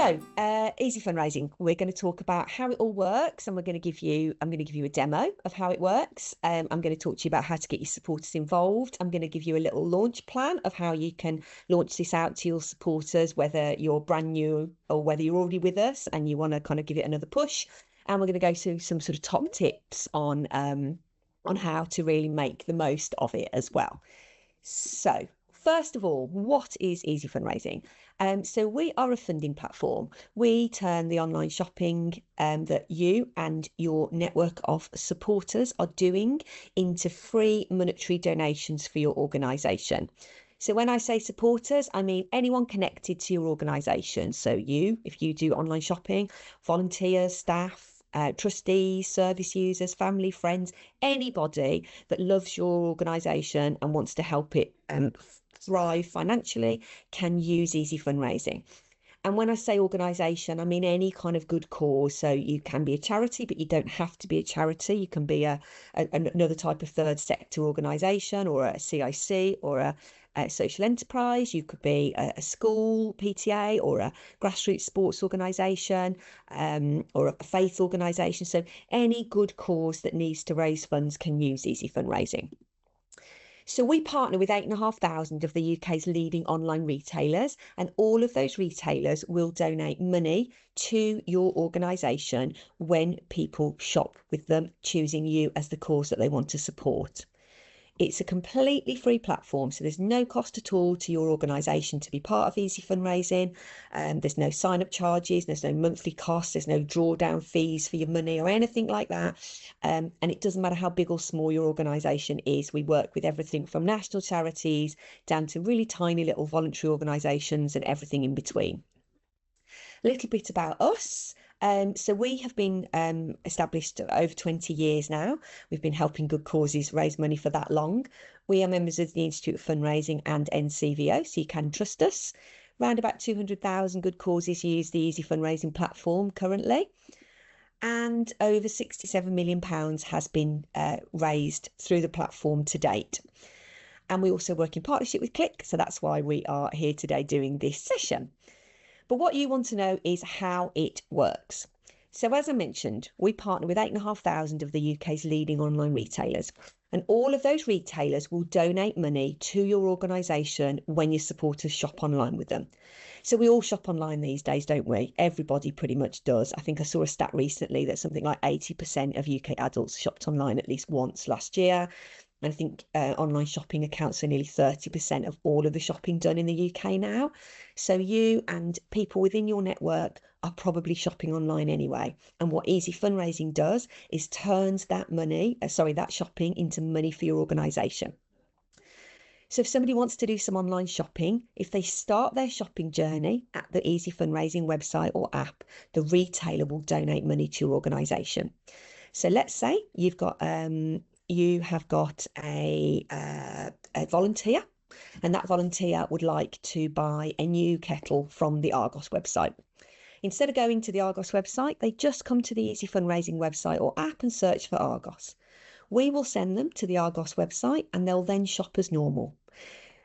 Easy fundraising. We're going to talk about how it all works, and I'm going to give you a demo of how it works. I'm going to talk to you about how to get your supporters involved. I'm going to give you a little launch plan of how you can launch this out to your supporters, whether you're brand new or whether you're already with us and you want to kind of give it another push. And we're going to go through some sort of top tips on how to really make the most of it as well. So, first of all, what is Easy Fundraising? So we are a funding platform. We turn the online shopping that you and your network of supporters are doing into free monetary donations for your organisation. So when I say supporters, I mean anyone connected to your organisation. So you, if you do online shopping, volunteers, staff, trustees, service users, family, friends, anybody that loves your organisation and wants to help it thrive financially can use Easy Fundraising. And when I say organisation, I mean any kind of good cause. So you can be a charity, but you don't have to be a charity. You can be another type of third sector organisation, or a CIC, or a social enterprise. You could be a school, PTA, or a grassroots sports organisation, or a faith organisation. So any good cause that needs to raise funds can use Easy Fundraising. So we partner with 8,500 of the UK's leading online retailers, and all of those retailers will donate money to your organisation when people shop with them, choosing you as the cause that they want to support. It's a completely free platform, so there's no cost at all to your organisation to be part of Easy Fundraising. There's no sign-up charges, there's no monthly costs, there's no drawdown fees for your money or anything like that. And it doesn't matter how big or small your organisation is. We work with everything from national charities down to really tiny little voluntary organisations and everything in between. A little bit about us. So we have been established over 20 years now. We've been helping good causes raise money for that long. We are members of the Institute of Fundraising and NCVO, so you can trust us. Around about 200,000 good causes use the Easy Fundraising platform currently. And over £67 million has been raised through the platform to date. And we also work in partnership with Qlic, so that's why we are here today doing this session. But what you want to know is how it works. So as I mentioned, we partner with 8,500 of the UK's leading online retailers, and all of those retailers will donate money to your organisation when your supporters shop online with them. So we all shop online these days, don't we? Everybody pretty much does. I think I saw a stat recently that something like 80% of UK adults shopped online at least once last year. And I think online shopping accounts for nearly 30% of all of the shopping done in the UK now. So you and people within your network are probably shopping online anyway. And what Easy Fundraising does is turns that shopping into money for your organisation. So if somebody wants to do some online shopping, if they start their shopping journey at the Easy Fundraising website or app, the retailer will donate money to your organisation. So let's say you have got a volunteer, and that volunteer would like to buy a new kettle from the Argos website. Instead of going to the Argos website, they just come to the Easy Fundraising website or app and search for Argos. We will send them to the Argos website and they'll then shop as normal.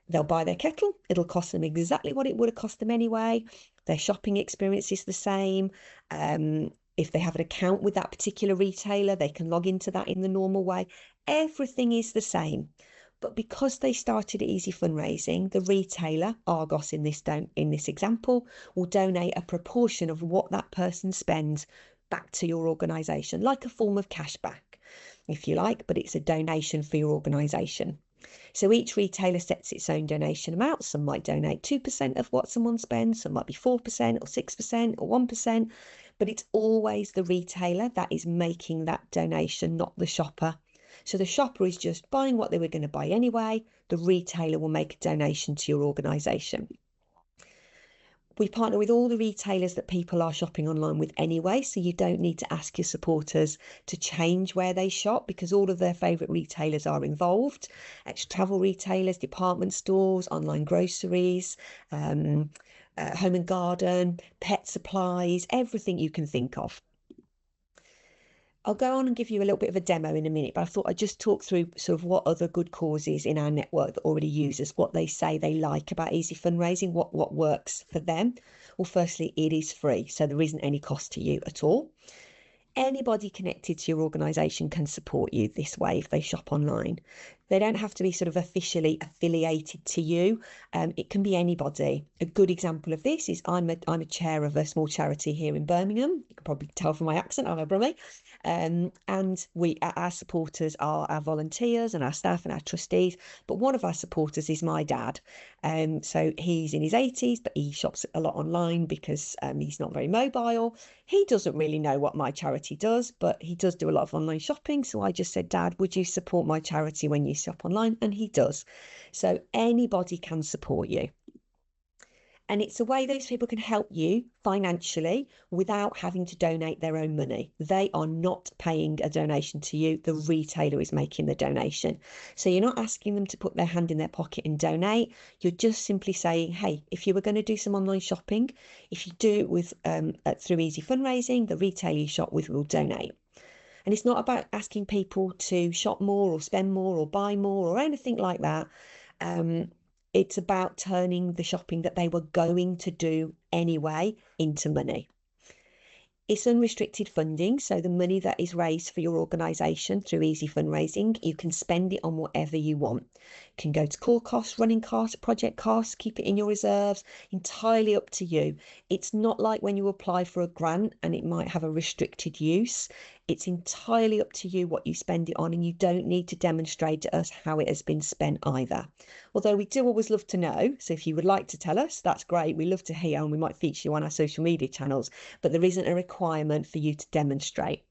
They'll buy their kettle. It'll cost them exactly what it would have cost them anyway. Their shopping experience is the same. If they have an account with that particular retailer, they can log into that in the normal way. Everything is the same. But because they started Easy Fundraising, the retailer, Argos in this example, will donate a proportion of what that person spends back to your organisation, like a form of cashback, if you like, but it's a donation for your organisation. So each retailer sets its own donation amount. Some might donate 2% of what someone spends, some might be 4% or 6% or 1%, but it's always the retailer that is making that donation, not the shopper. So the shopper is just buying what they were going to buy anyway. The retailer will make a donation to your organisation. We partner with all the retailers that people are shopping online with anyway, so you don't need to ask your supporters to change where they shop because all of their favourite retailers are involved. Travel retailers, department stores, online groceries, home and garden, pet supplies, everything you can think of. I'll go on and give you a little bit of a demo in a minute, but I thought I'd just talk through sort of what other good causes in our network that already use us, what they say they like about Easy Fundraising, what works for them. Well, firstly, it is free, so there isn't any cost to you at all. Anybody connected to your organisation can support you this way if they shop online. They don't have to be sort of officially affiliated to you. It can be anybody. A good example of this is I'm a chair of a small charity here in Birmingham. You can probably tell from my accent, I'm a Brummie. And our supporters are our volunteers and our staff and our trustees. But one of our supporters is my dad. So he's in his 80s, but he shops a lot online because he's not very mobile. He doesn't really know what my charity does, but he does do a lot of online shopping. So I just said, Dad, would you support my charity when you shop online? And he does. So anybody can support you. And it's a way those people can help you financially without having to donate their own money. They are not paying a donation to you. The retailer is making the donation. So you're not asking them to put their hand in their pocket and donate. You're just simply saying, hey, if you were going to do some online shopping, if you do it with through Easy Fundraising, the retailer you shop with will donate. And it's not about asking people to shop more or spend more or buy more or anything like that. It's about turning the shopping that they were going to do anyway into money. It's unrestricted funding, so the money that is raised for your organisation through Easy Fundraising, you can spend it on whatever you want. It can go to core costs, running costs, project costs, keep it in your reserves, entirely up to you. It's not like when you apply for a grant and it might have a restricted use. It's entirely up to you what you spend it on, and you don't need to demonstrate to us how it has been spent either. Although we do always love to know, so if you would like to tell us, that's great. We love to hear, and we might feature you on our social media channels, but there isn't a requirement for you to demonstrate.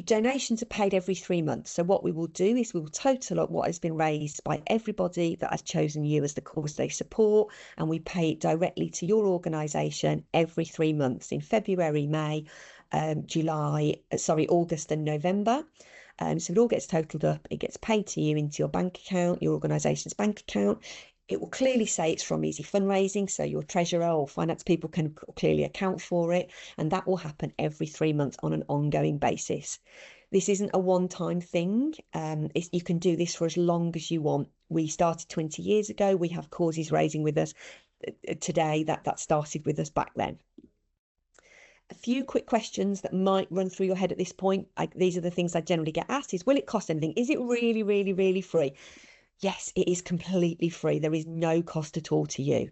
Donations are paid every 3 months. So what we will do is we will total up what has been raised by everybody that has chosen you as the cause they support, and we pay it directly to your organisation every 3 months in February, May, August and November. So it all gets totaled up. It gets paid to you into your bank account, your organisation's bank account. It will clearly say it's from Easy Fundraising, so your treasurer or finance people can clearly account for it, and that will happen every 3 months on an ongoing basis. This isn't a one-time thing. You can do this for as long as you want. We started 20 years ago. We have causes raising with us today that started with us back then. A few quick questions that might run through your head at this point. These are the things I generally get asked is, will it cost anything? Is it really, really, really free? Yes, it is completely free. There is no cost at all to you.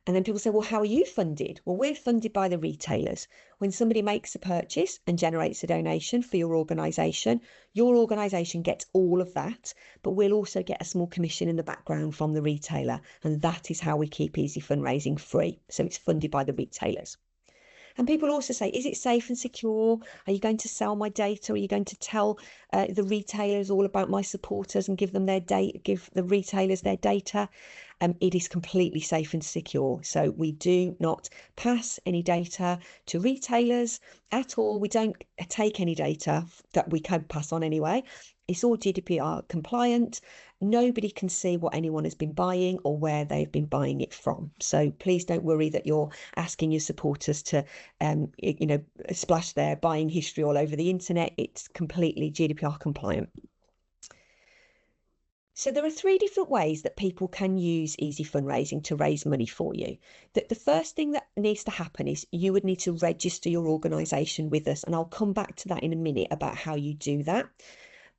And then people say, well, how are you funded? Well, we're funded by the retailers. When somebody makes a purchase and generates a donation for your organisation gets all of that, but we'll also get a small commission in the background from the retailer. And that is how we keep Easy Fundraising free. So it's funded by the retailers. And people also say, is it safe and secure? Are you going to sell my data? Are you going to tell the retailers all about my supporters and give them their data, give the retailers their data? It is completely safe and secure. So we do not pass any data to retailers at all. We don't take any data that we can pass on anyway. It's all GDPR compliant. Nobody can see what anyone has been buying or where they've been buying it from. So please don't worry that you're asking your supporters to, splash their buying history all over the internet. It's completely GDPR compliant. So there are 3 different ways that people can use Easy Fundraising to raise money for you. The first thing that needs to happen is you would need to register your organisation with us, and I'll come back to that in a minute about how you do that.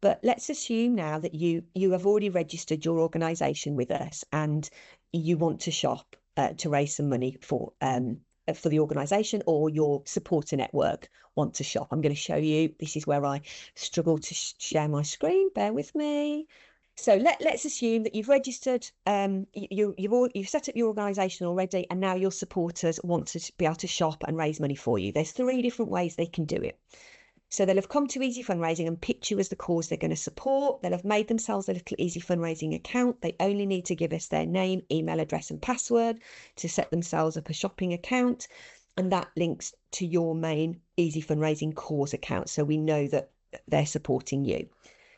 But let's assume now that you have already registered your organisation with us and you want to shop to raise some money for the organisation, or your supporter network want to shop. I'm going to show you. This is where I struggle to share my screen. Bear with me. So let's assume that you've registered, you've set up your organisation already, and now your supporters want to be able to shop and raise money for you. There's 3 different ways they can do it. So they'll have come to Easy Fundraising and picked you as the cause they're going to support. They'll have made themselves a little Easy Fundraising account. They only need to give us their name, email address and password to set themselves up a shopping account. And that links to your main Easy Fundraising cause account. So we know that they're supporting you.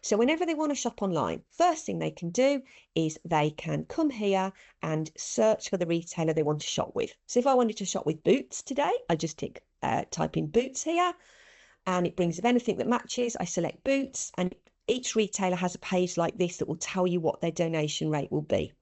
So whenever they want to shop online, first thing they can do is they can come here and search for the retailer they want to shop with. So if I wanted to shop with Boots today, I just type in Boots here. and it brings up anything that matches. I select boots, and each retailer has a page like this that will tell you what their donation rate will be.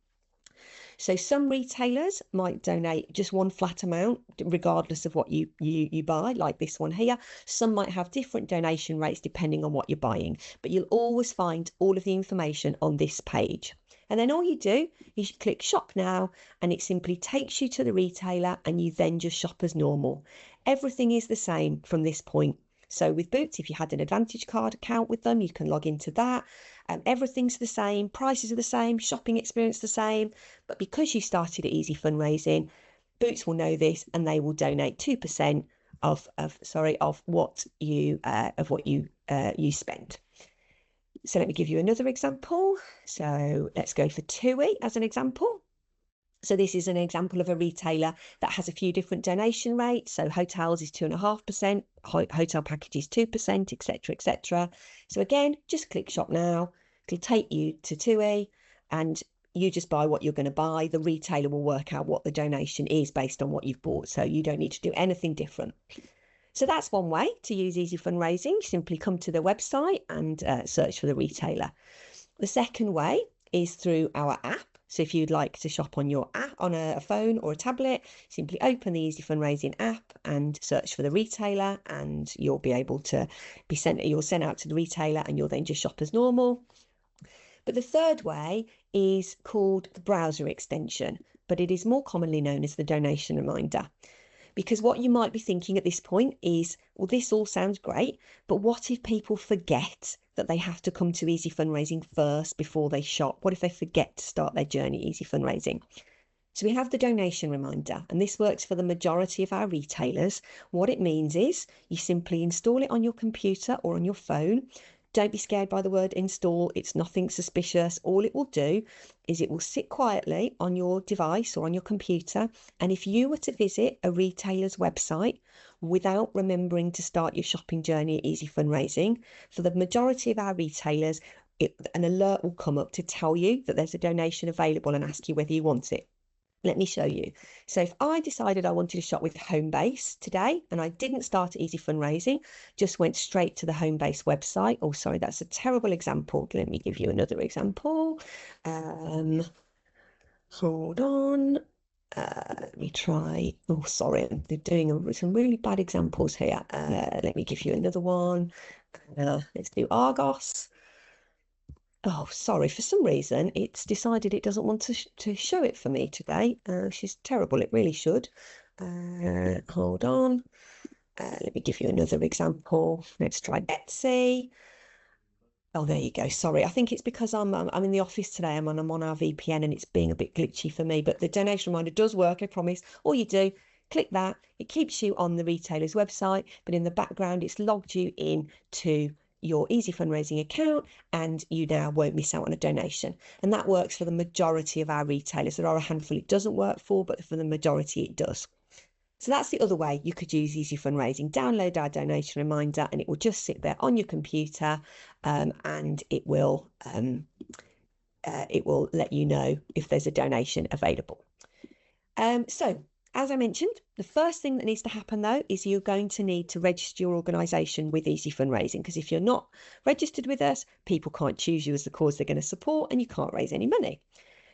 So some retailers might donate just one flat amount, regardless of what you buy, like this one here. Some might have different donation rates depending on what you're buying, but you'll always find all of the information on this page. And then all you do is you click shop now, and it simply takes you to the retailer, and you then just shop as normal. Everything is the same from this point. So with Boots, if you had an Advantage card account with them, you can log into that. Everything's the same, prices are the same, shopping experience the same. But because you started at Easy Fundraising, Boots will know this, and they will donate 2% of what you you spent. So let me give you another example. So let's go for TUI as an example. So this is an example of a retailer that has a few different donation rates. So hotels is 2.5%, hotel packages 2%, etc., etc. So again, just click shop now. It'll take you to TUI, and you just buy what you're going to buy. The retailer will work out what the donation is based on what you've bought. So you don't need to do anything different. So that's one way to use Easy Fundraising. Simply come to the website and search for the retailer. The second way is through our app. So if you'd like to shop on your app, on a phone or a tablet, simply open the Easy Fundraising app and search for the retailer, and you'll be able to you'll send out to the retailer, and you'll then just shop as normal. But the third way is called the browser extension, but it is more commonly known as the donation reminder. Because what you might be thinking at this point is, well, this all sounds great, but what if people forget that they have to come to Easy Fundraising first before they shop? What if they forget to start their journey at Easy Fundraising? So we have the donation reminder, and this works for the majority of our retailers. What it means is you simply install it on your computer or on your phone. Don't be scared by the word install. It's nothing suspicious. All it will do is it will sit quietly on your device or on your computer. And if you were to visit a retailer's website without remembering to start your shopping journey at Easy Fundraising, for the majority of our retailers, an alert will come up to tell you that there's a donation available and ask you whether you want it. Let me show you. So if I decided I wanted to shop with Homebase today, and I didn't start at Easy Fundraising, just went straight to the Homebase website. Oh, sorry, that's a terrible example. Let me give you another example. Hold on. Let me try. Oh, sorry, I'm doing some really bad examples here. Let me give you another one. Let's do Argos. Oh, sorry, for some reason it's decided it doesn't want to show it for me today. She's terrible, it really should. Hold on. Let me give you another example. Let's try Etsy. Oh, there you go. Sorry, I think it's because I'm in the office today. I'm on our VPN, and it's being a bit glitchy for me. But the donation reminder does work, I promise. All you do, click that. It keeps you on the retailer's website, but in the background, it's logged you in to your Easy Fundraising account, and you now won't miss out on a donation. And that works for the majority of our retailers. There are a handful it doesn't work for, but for the majority it does. So that's the other way you could use Easy Fundraising. Download our donation reminder, and it will just sit there on your computer, and it will let you know if there's a donation available. So as I mentioned, the first thing that needs to happen, though, is you're going to need to register your organisation with Easy Fundraising, because if you're not registered with us, people can't choose you as the cause they're going to support, and you can't raise any money.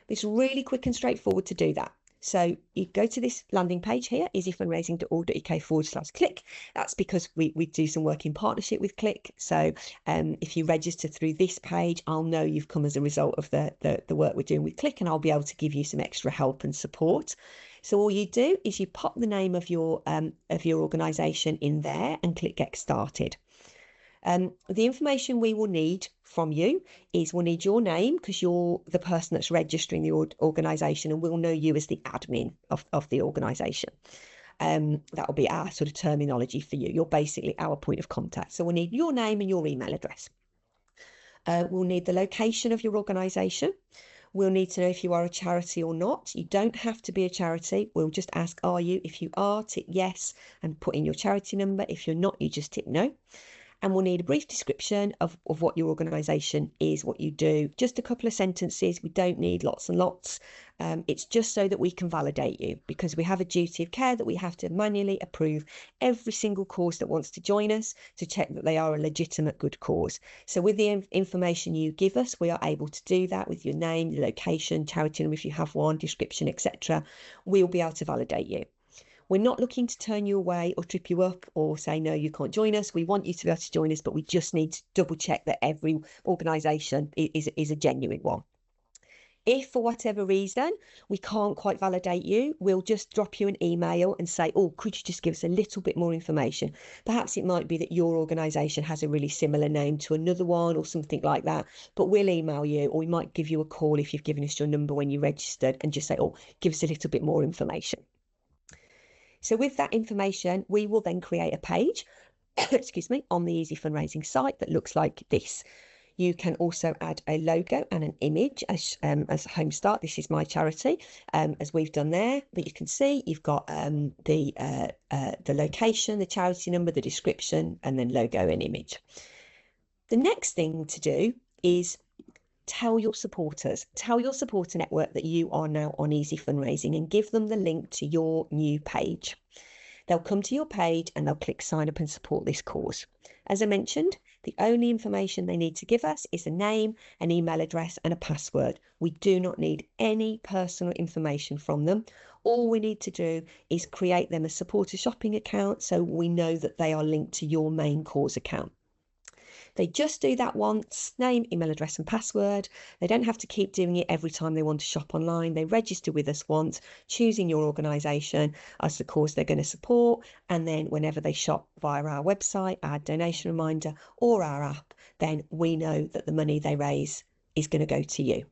It's really quick and straightforward to do that. So you go to this landing page here, easyfundraising.org.uk/Qlic. That's because we do some work in partnership with Qlic. So if you register through this page, I'll know you've come as a result of the work we're doing with Qlic, and I'll be able to give you some extra help and support. So all you do is you pop the name of your organisation in there and click Get Started. The information we will need from you is we'll need your name, because you're the person that's registering the organisation, and we'll know you as the admin of the organisation. That will be our sort of terminology for you. You're basically our point of contact. So we'll need your name and your email address. We'll need the location of your organisation. We'll need to know if you are a charity or not. You don't have to be a charity. We'll just ask, are you? If you are, tick yes and put in your charity number. If you're not, you just tick no. And we'll need a brief description of what your organisation is, what you do, just a couple of sentences. We don't need lots and lots. It's just so that we can validate you, because we have a duty of care that we have to manually approve every single cause that wants to join us to check that they are a legitimate good cause. So with the information you give us, we are able to do that with your name, your location, charity number if you have one, description, etc. We'll be able to validate you. We're not looking to turn you away or trip you up or say, no, you can't join us. We want you to be able to join us, but we just need to double check that every organisation is a genuine one. If for whatever reason we can't quite validate you, we'll just drop you an email and say, oh, could you just give us a little bit more information? Perhaps it might be that your organisation has a really similar name to another one or something like that, but we'll email you, or we might give you a call if you've given us your number when you registered, and just say, oh, give us a little bit more information. So with that information, we will then create a page, excuse me, on the Easyfundraising site that looks like this. You can also add a logo and an image as Home Start. This is my charity, as we've done there. But you can see you've got the location, the charity number, the description, and then logo and image. The next thing to do is tell your supporters, tell your supporter network that you are now on Easyfundraising, and give them the link to your new page. They'll come to your page and they'll click sign up and support this cause. As I mentioned, the only information they need to give us is a name, an email address, and a password. We do not need any personal information from them. All we need to do is create them a supporter shopping account so we know that they are linked to your main cause account. They just do that once, name, email address, and password. They don't have to keep doing it every time they want to shop online. They register with us once, choosing your organisation as the cause they're going to support. And then whenever they shop via our website, our donation reminder, or our app, then we know that the money they raise is going to go to you.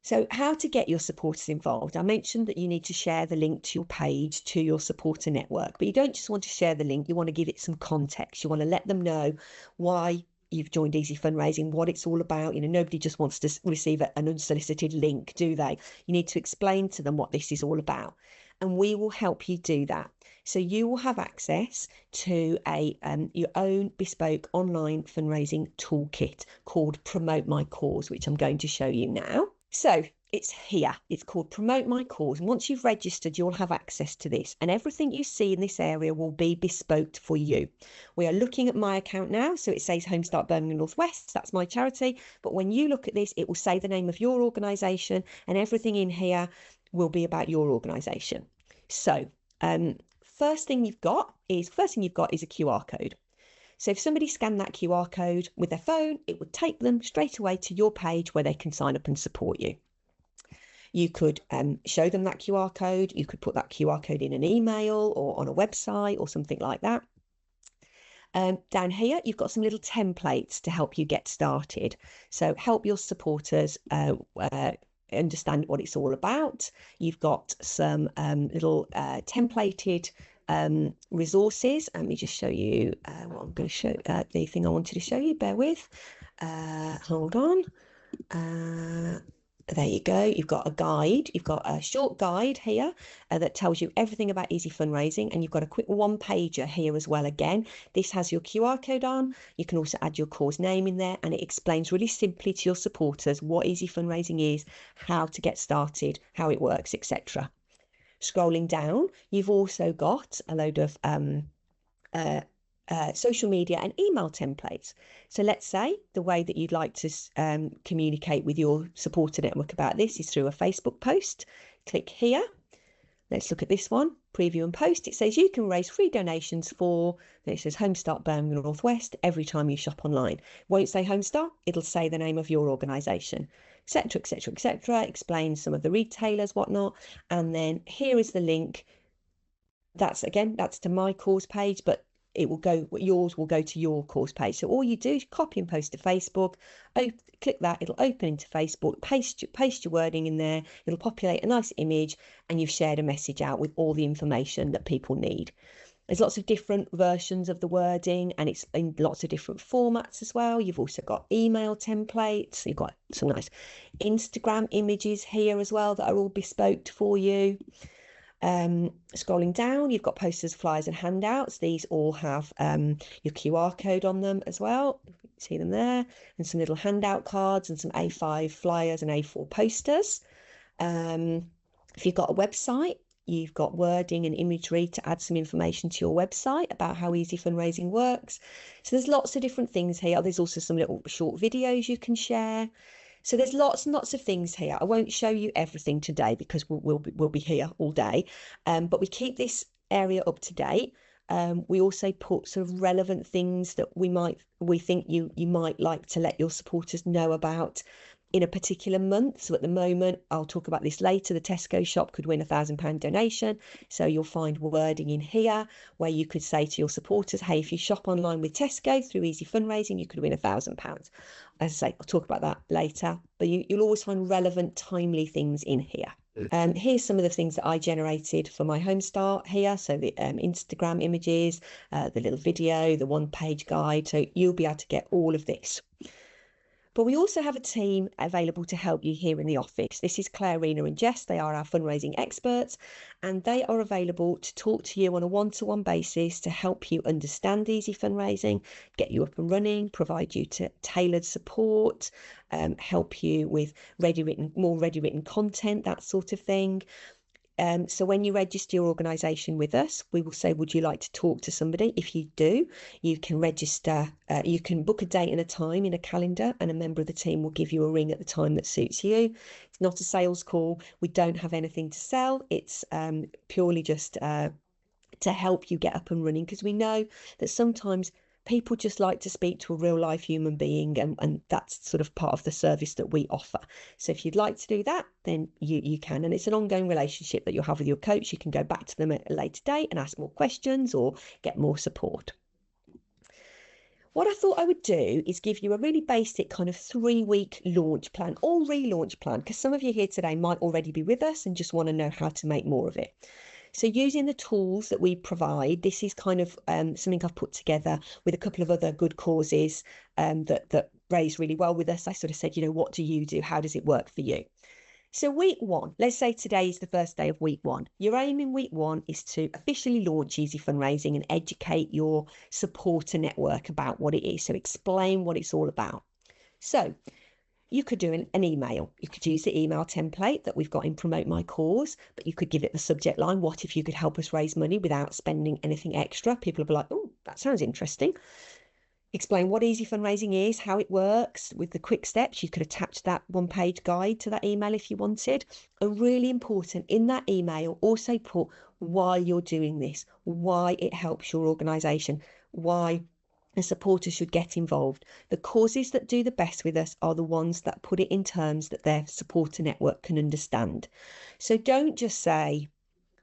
So how to get your supporters involved. I mentioned that you need to share the link to your page to your supporter network, but you don't just want to share the link, you want to give it some context. You want to let them know why you've joined Easyfundraising, what it's all about. You know, nobody just wants to receive an unsolicited link, do they? You need to explain to them what this is all about, and we will help you do that. So you will have access to your own bespoke online fundraising toolkit called Promote My Cause, which I'm going to show you now. So it's here. It's called Promote My Cause. And once you've registered, you'll have access to this. And everything you see in this area will be bespoke for you. We are looking at my account now. So it says Home Start Birmingham North West. That's my charity. But when you look at this, it will say the name of your organisation, and everything in here will be about your organisation. So first thing you've got is a QR code. So if somebody scanned that QR code with their phone, it would take them straight away to your page where they can sign up and support you. You could show them that QR code. You could put that QR code in an email or on a website or something like that. Down here, you've got some little templates to help you get started. So help your supporters understand what it's all about. You've got some little templated resources. Let me just show you what I'm going to show, the thing I wanted to show you. Bear with. Hold on. There you go. You've got a guide. You've got a short guide here that tells you everything about Easyfundraising, and you've got a quick one-pager here as well. Again, this has your QR code on. You can also add your cause name in there, and it explains really simply to your supporters what Easyfundraising is, how to get started, how it works, etc. Scrolling down, you've also got a load of social media and email templates. So let's say the way that you'd like to communicate with your supporter network about this is through a Facebook post. Click here. Let's look at this one, preview and post. It says you can raise free donations for, and it says Home Start Birmingham North West every time you shop online. It won't say Home Start, it'll say the name of your organisation, etc., etc., etc. Explain some of the retailers, whatnot. And then here is the link. That's to my cause page, but yours will go to your course page. So all you do is copy and post to Facebook, click that, it'll open into Facebook, paste your wording in there, it'll populate a nice image, and you've shared a message out with all the information that people need. There's lots of different versions of the wording, and it's in lots of different formats as well. You've also got email templates. You've got some nice Instagram images here as well that are all bespoke for you. Scrolling down, you've got posters, flyers, and handouts. These all have your QR code on them as well. See them there, and some little handout cards and some A5 flyers and A4 posters. If you've got a website, you've got wording and imagery to add some information to your website about how Easy Fundraising works. So there's lots of different things here. There's also some little short videos you can share. So there's lots and lots of things here. I won't show you everything today because we'll be here all day. But we keep this area up to date. We also put sort of relevant things that we think you might like to let your supporters know about in a particular month. So at the moment, I'll talk about this later, the Tesco shop could win £1,000 donation. So you'll find wording in here where you could say to your supporters, hey, if you shop online with Tesco through Easy Fundraising, you could win £1,000. As I say, I'll talk about that later, but you'll always find relevant, timely things in here. Here's some of the things that I generated for my home start here. So the Instagram images, the little video, the one-page guide. So you'll be able to get all of this. But we also have a team available to help you here in the office. This is Claire, Rena and Jess. They are our fundraising experts, and they are available to talk to you on a one-to-one basis to help you understand Easy Fundraising, get you up and running, provide you tailored support, help you with more ready-written content, that sort of thing. So when you register your organisation with us, we will say, would you like to talk to somebody? If you do, you can register, you can book a date and a time in a calendar, and a member of the team will give you a ring at the time that suits you. It's not a sales call. We don't have anything to sell. It's purely just to help you get up and running, because we know that sometimes people just like to speak to a real life human being, and that's sort of part of the service that we offer. So if you'd like to do that, then you can, and it's an ongoing relationship that you'll have with your coach. You can go back to them at a later date and ask more questions or get more support. What I thought I would do is give you a really basic kind of 3-week launch plan or relaunch plan, because some of you here today might already be with us and just want to know how to make more of it. So using the tools that we provide, this is kind of something I've put together with a couple of other good causes that raise really well with us. I sort of said, what do you do? How does it work for you? So week 1, let's say today is the first day of week 1. Your aim in week 1 is to officially launch Easy Fundraising and educate your supporter network about what it is. So explain what it's all about. So you could do an email. You could use the email template that we've got in Promote My Cause, but you could give it the subject line, what if you could help us raise money without spending anything extra? People will be like, oh, that sounds interesting. Explain what Easy Fundraising is, how it works with the quick steps. You could attach that one-page guide to that email if you wanted. And really important, in that email, also put why you're doing this, why it helps your organisation, why the supporters should get involved. The causes that do the best with us are the ones that put it in terms that their supporter network can understand. So don't just say,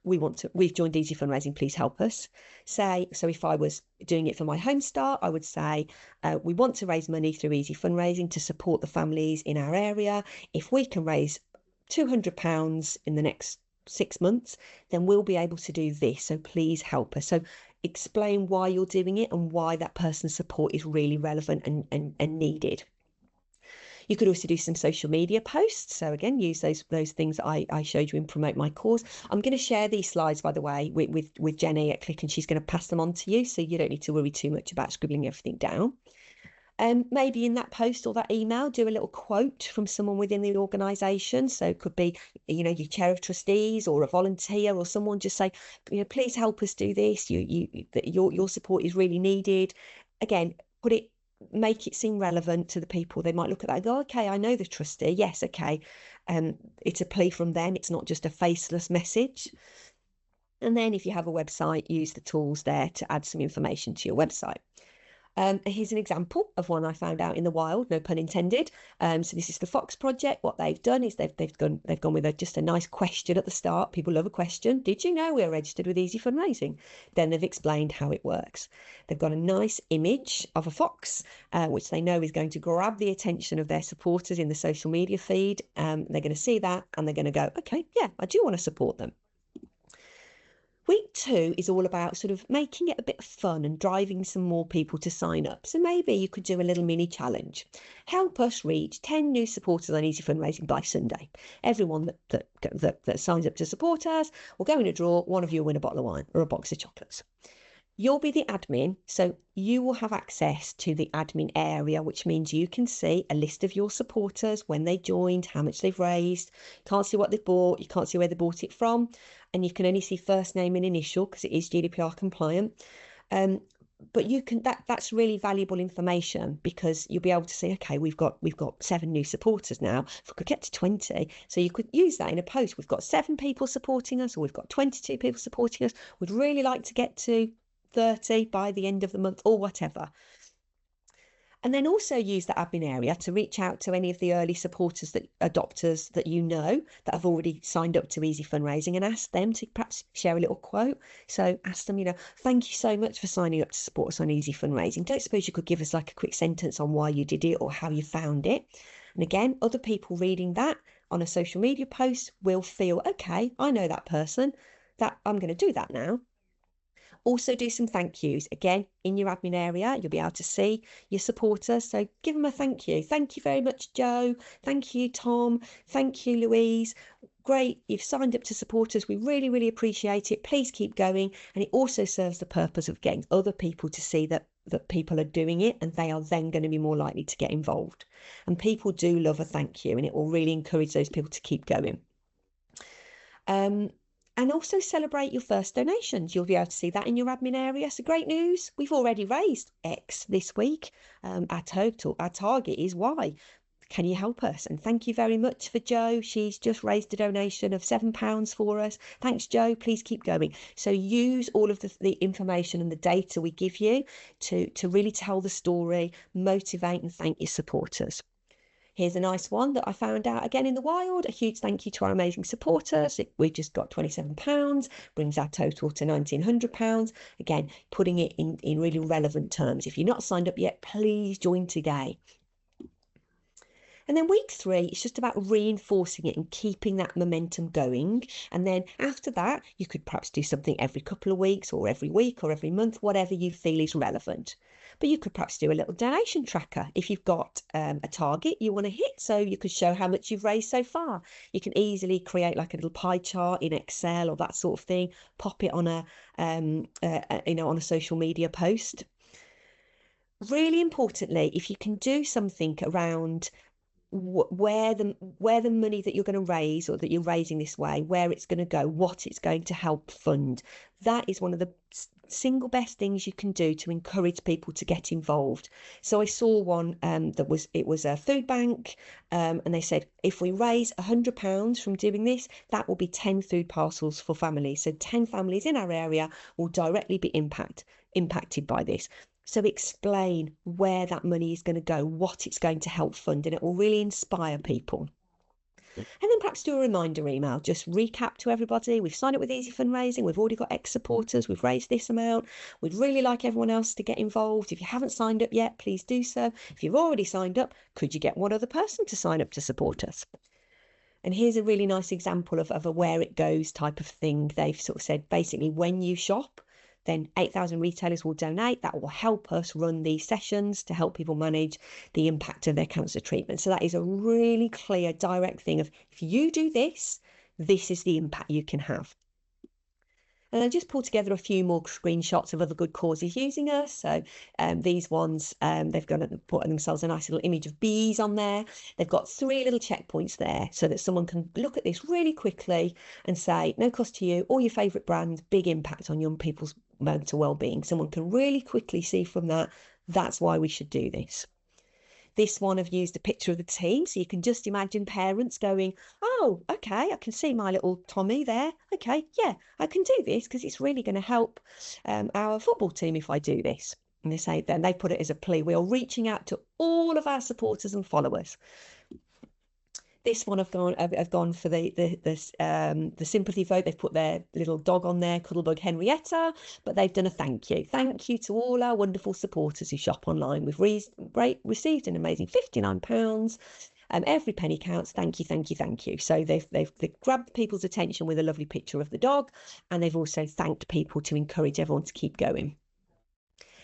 we've joined Easy Fundraising, please help us. So if I was doing it for my home start, I would say, we want to raise money through Easy Fundraising to support the families in our area. If we can raise £200 in the next 6 months, then we'll be able to do this. So please help us. So explain why you're doing it and why that person's support is really relevant and needed. You could also do some social media posts. So again, use those things that I showed you in Promote My Cause. I'm going to share these slides, by the way, with Jenny at Qlic, and she's going to pass them on to you, so you don't need to worry too much about scribbling everything down. Maybe in that post or that email, do a little quote from someone within the organisation. So it could be, your chair of trustees or a volunteer or someone, just say, please help us do this. Your support is really needed. Again, make it seem relevant to the people. They might look at that and go, okay, I know the trustee. Yes, okay. It's a plea from them. It's not just a faceless message. And then if you have a website, use the tools there to add some information to your website. Here's an example of one I found out in the wild, no pun intended. So this is the Fox Project. What they've done is they've gone with just a nice question at the start. People love a question. Did you know we're registered with Easy Fundraising? Then they've explained how it works. They've got a nice image of a fox, which they know is going to grab the attention of their supporters in the social media feed. They're going to see that and they're going to go, okay, yeah, I do want to support them. Week 2 is all about sort of making it a bit fun and driving some more people to sign up. So maybe you could do a little mini challenge. Help us reach 10 new supporters on Easy Fundraising by Sunday. Everyone that signs up to support us will go in a draw. One of you will win a bottle of wine or a box of chocolates. You'll be the admin, so you will have access to the admin area, which means you can see a list of your supporters, when they joined, how much they've raised. You can't see what they've bought, you can't see where they bought it from, and you can only see first name and initial because it is GDPR compliant. But you can that's really valuable information because you'll be able to see, okay, we've got 7 new supporters now. If we could get to 20, so you could use that in a post. We've got 7 people supporting us, or we've got 22 people supporting us. We'd really like to get to 30 by the end of the month or whatever. And then also use the admin area to reach out to any of the early supporters, adopters that you know that have already signed up to Easy Fundraising, and ask them to perhaps share a little quote. So ask them, thank you so much for signing up to support us on Easy Fundraising. Don't suppose you could give us like a quick sentence on why you did it or how you found it. And again, other people reading that on a social media post will feel, okay, I know that person, that I'm going to do that now. Also do some thank yous. Again, in your admin area, you'll be able to see your supporters. So give them a thank you. Thank you very much, Joe. Thank you, Tom. Thank you, Louise. Great, you've signed up to support us. We really, really appreciate it. Please keep going. And it also serves the purpose of getting other people to see that people are doing it, and they are then going to be more likely to get involved. And people do love a thank you, and it will really encourage those people to keep going. And also celebrate your first donations. You'll be able to see that in your admin area. So great news. We've already raised X this week. Our target is Y. Can you help us? And thank you very much for Joe. She's just raised a donation of £7 for us. Thanks, Joe. Please keep going. So use all of the information and the data we give you to really tell the story, motivate and thank your supporters. Here's a nice one that I found out again in the wild. A huge thank you to our amazing supporters. We've just got £27, brings our total to £1,900. Again, putting it in really relevant terms. If you're not signed up yet, please join today. And then week 3, it's just about reinforcing it and keeping that momentum going. And then after that, you could perhaps do something every couple of weeks or every week or every month, whatever you feel is relevant. But you could perhaps do a little donation tracker if you've got a target you want to hit. So you could show how much you've raised so far. You can easily create like a little pie chart in Excel or that sort of thing. Pop it on on a social media post. Really importantly, if you can do something around where the money that you're going to raise or that you're raising this way, where it's going to go, what it's going to help fund, that is one of the single best things you can do to encourage people to get involved. So I saw one it was a food bank, and they said if we raise £100 from doing this, that will be 10 food parcels for families. So 10 families in our area will directly be impacted by this. So explain where that money is going to go, what it's going to help fund, and it will really inspire people. And then perhaps do a reminder email, just recap to everybody. We've signed up with Easy Fundraising. We've already got X supporters. We've raised this amount. We'd really like everyone else to get involved. If you haven't signed up yet, please do so. If you've already signed up, could you get one other person to sign up to support us? And here's a really nice example of a where it goes type of thing. They've sort of said, basically, when you shop, then 8,000 retailers will donate. That will help us run these sessions to help people manage the impact of their cancer treatment. So that is a really clear, direct thing of, if you do this, this is the impact you can have. And I just pulled together a few more screenshots of other good causes using us. So these ones, they've put themselves a nice little image of bees on there. They've got 3 little checkpoints there so that someone can look at this really quickly and say, no cost to you, all your favourite brands, big impact on young people's mental well-being. Someone can really quickly see from that, that's why we should do this. This one, I've used a picture of the team, so you can just imagine parents going, oh, okay, I can see my little Tommy there. Okay, yeah, I can do this because it's really going to help our football team if I do this. And they say, then they put it as a plea. We are reaching out to all of our supporters and followers. This one I've gone for the sympathy vote. They've put their little dog on there, Cuddlebug Henrietta, but they've done a thank you. Thank you to all our wonderful supporters who shop online. We've received an amazing £59. Every penny counts. Thank you, thank you, thank you. So they've grabbed people's attention with a lovely picture of the dog, and they've also thanked people to encourage everyone to keep going.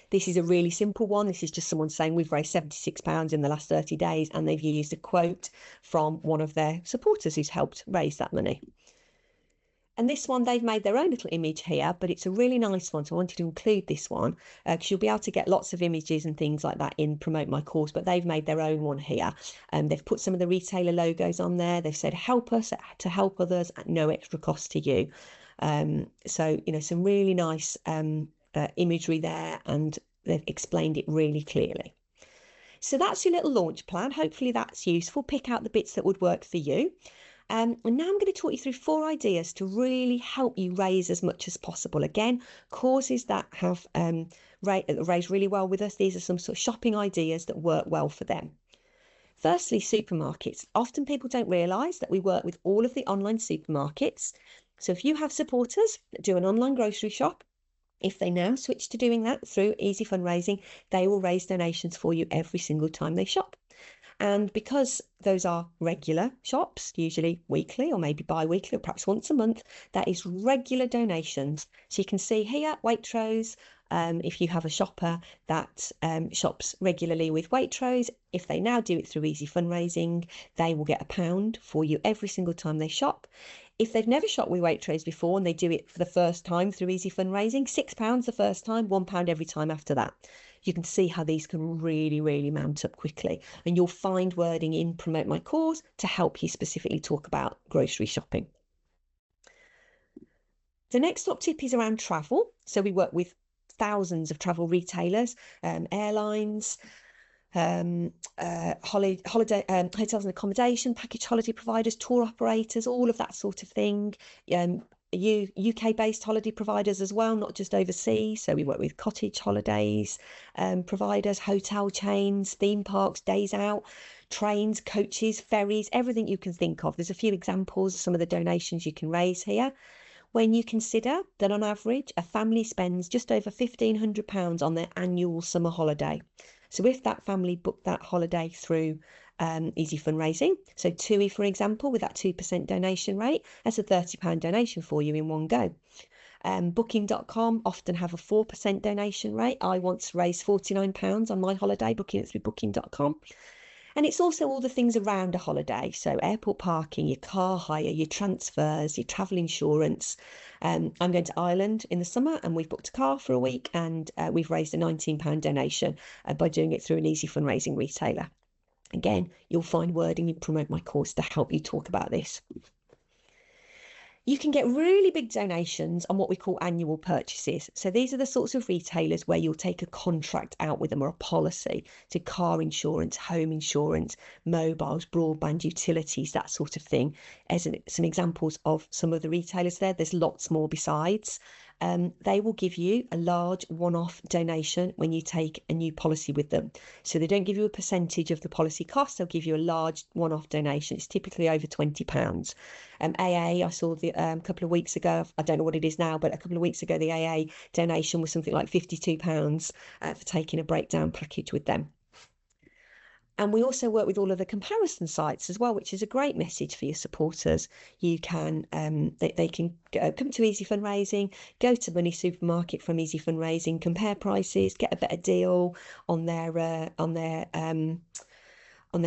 This is a really simple one. This is just someone saying we've raised £76 in the last 30 days, and they've used a quote from one of their supporters who's helped raise that money. And this one, they've made their own little image here, but it's a really nice one. So I wanted to include this one because you'll be able to get lots of images and things like that in Promote My Course, but they've made their own one here. They've put some of the retailer logos on there. They've said, help us to help others at no extra cost to you. So, some really nice imagery there, and they've explained it really clearly. So that's your little launch plan. Hopefully that's useful. Pick out the bits that would work for you. And now I'm going to talk you through 4 ideas to really help you raise as much as possible. Again, causes that have raised really well with us. These are some sort of shopping ideas that work well for them. Firstly, supermarkets. Often people don't realise that we work with all of the online supermarkets. So if you have supporters that do an online grocery shop, if they now switch to doing that through Easy Fundraising, they will raise donations for you every single time they shop. And because those are regular shops, usually weekly or maybe bi-weekly or perhaps once a month, that is regular donations. So you can see here, Waitrose, if you have a shopper that shops regularly with Waitrose, if they now do it through Easy Fundraising, they will get £1 for you every single time they shop. If they've never shopped with Waitrose before and they do it for the first time through Easy Fundraising, £6 the first time, £1 every time after that. You can see how these can really, really mount up quickly. And you'll find wording in Promote My Course to help you specifically talk about grocery shopping. The next top tip is around travel. So we work with thousands of travel retailers, airlines, holiday hotels and accommodation, package holiday providers, tour operators, all of that sort of thing. UK-based holiday providers as well, not just overseas. So we work with cottage holidays providers, hotel chains, theme parks, days out, trains, coaches, ferries, everything you can think of. There's a few examples of some of the donations you can raise here. When you consider that on average, a family spends just over £1,500 on their annual summer holiday. So if that family booked that holiday through Easy Fundraising, so TUI, for example, with that 2% donation rate, that's a £30 donation for you in one go. Booking.com often have a 4% donation rate. I once raised £49 on my holiday, booking it through Booking.com. And it's also all the things around a holiday. So airport parking, your car hire, your transfers, your travel insurance. I'm going to Ireland in the summer and we've booked a car for a week, and we've raised a £19 donation by doing it through an Easy Fundraising retailer. Again, you'll find wording in Promote My Course to help you talk about this. You can get really big donations on what we call annual purchases. So these are the sorts of retailers where you'll take a contract out with them or a policy to car insurance, home insurance, mobiles, broadband, utilities, that sort of thing. As some examples of some of the retailers there, there's lots more besides. They will give you a large one-off donation when you take a new policy with them. So they don't give you a percentage of the policy cost, they'll give you a large one-off donation. It's typically over £20. AA, I saw the a couple of weeks ago, I don't know what it is now, but a couple of weeks ago, the AA donation was something like £52 for taking a breakdown package with them. And we also work with all of the comparison sites as well, which is a great message for your supporters. You can, they can come to Easy Fundraising, go to Money Supermarket from Easy Fundraising, compare prices, get a better deal on their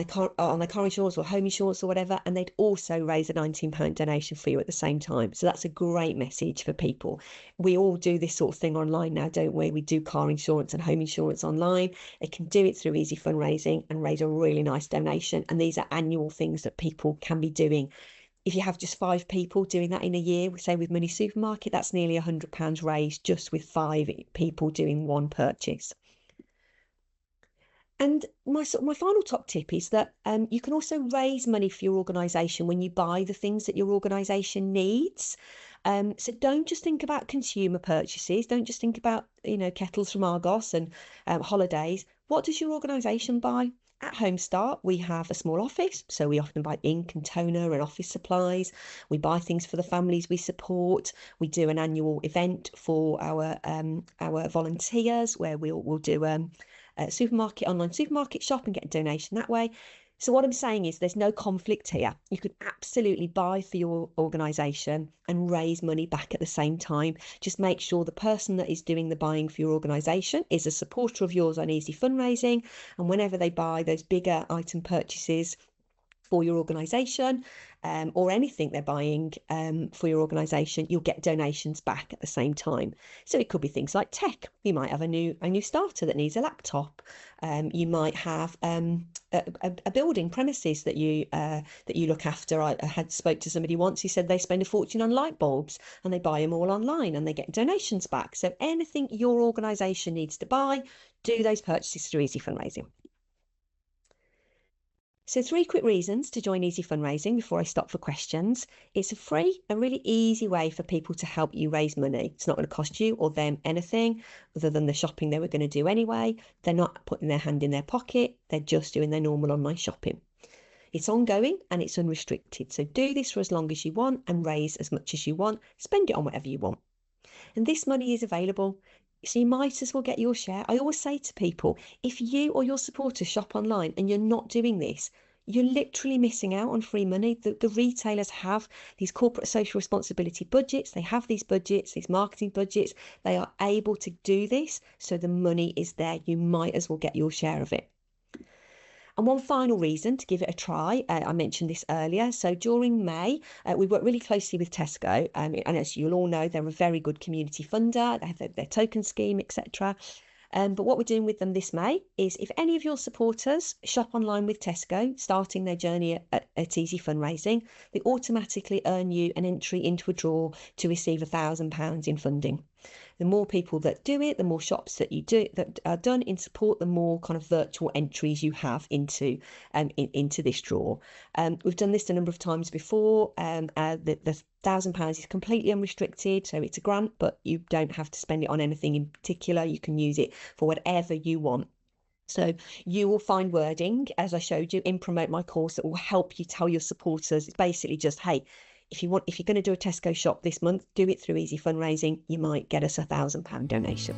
car insurance or home insurance or whatever, and they'd also raise a £19 donation for you at the same time. So that's a great message for people. We all do this sort of thing online now, don't we? We do car insurance and home insurance online. They can do it through Easy Fundraising and raise a really nice donation. And these are annual things that people can be doing. If you have just 5 people doing that in a year, say with Money Supermarket, that's nearly £100 raised just with 5 people doing one purchase. And my final top tip is that you can also raise money for your organisation when you buy the things that your organisation needs. So don't just think about consumer purchases. Don't just think about, kettles from Argos and holidays. What does your organisation buy? At Home Start, we have a small office, so we often buy ink and toner and office supplies. We buy things for the families we support. We do an annual event for our volunteers where we'll do online supermarket shop and get a donation that way. So what I'm saying is there's no conflict here. You could absolutely buy for your organisation and raise money back at the same time. Just make sure the person that is doing the buying for your organisation is a supporter of yours on Easy Fundraising. And whenever they buy those bigger item purchases for your organisation, or anything they're buying for your organisation, you'll get donations back at the same time. So it could be things like tech. You might have a new starter that needs a laptop. You might have a building premises that you look after. I had spoke to somebody once who said they spend a fortune on light bulbs and they buy them all online and they get donations back. So anything your organisation needs to buy, do those purchases through Easy Fundraising. So 3 quick reasons to join Easy Fundraising before I stop for questions. It's a free and really easy way for people to help you raise money. It's not going to cost you or them anything other than the shopping they were going to do anyway. They're not putting their hand in their pocket. They're just doing their normal online shopping. It's ongoing and it's unrestricted. So do this for as long as you want and raise as much as you want. Spend it on whatever you want. And this money is available. So you might as well get your share. I always say to people, if you or your supporters shop online and you're not doing this, you're literally missing out on free money. The retailers have these corporate social responsibility budgets. They have these budgets, these marketing budgets. They are able to do this. So the money is there. You might as well get your share of it. And one final reason to give it a try, I mentioned this earlier. So during May, we work really closely with Tesco. And as you'll all know, they're a very good community funder. They have their token scheme, etc. But what we're doing with them this May is if any of your supporters shop online with Tesco, starting their journey at Easy Fundraising, they automatically earn you an entry into a draw to receive £1,000 in funding. The more people that do it, the more shops that you do that are done in support, the more kind of virtual entries you have into this draw. We've done this a number of times before. The £1,000 is completely unrestricted, so it's a grant, but you don't have to spend it on anything in particular. You can use it for whatever you want. So you will find wording, as I showed you, in Promote My Course that will help you tell your supporters. It's basically just, hey, if you're going to do a Tesco shop this month, do it through Easy Fundraising. You might get us £1,000 donation.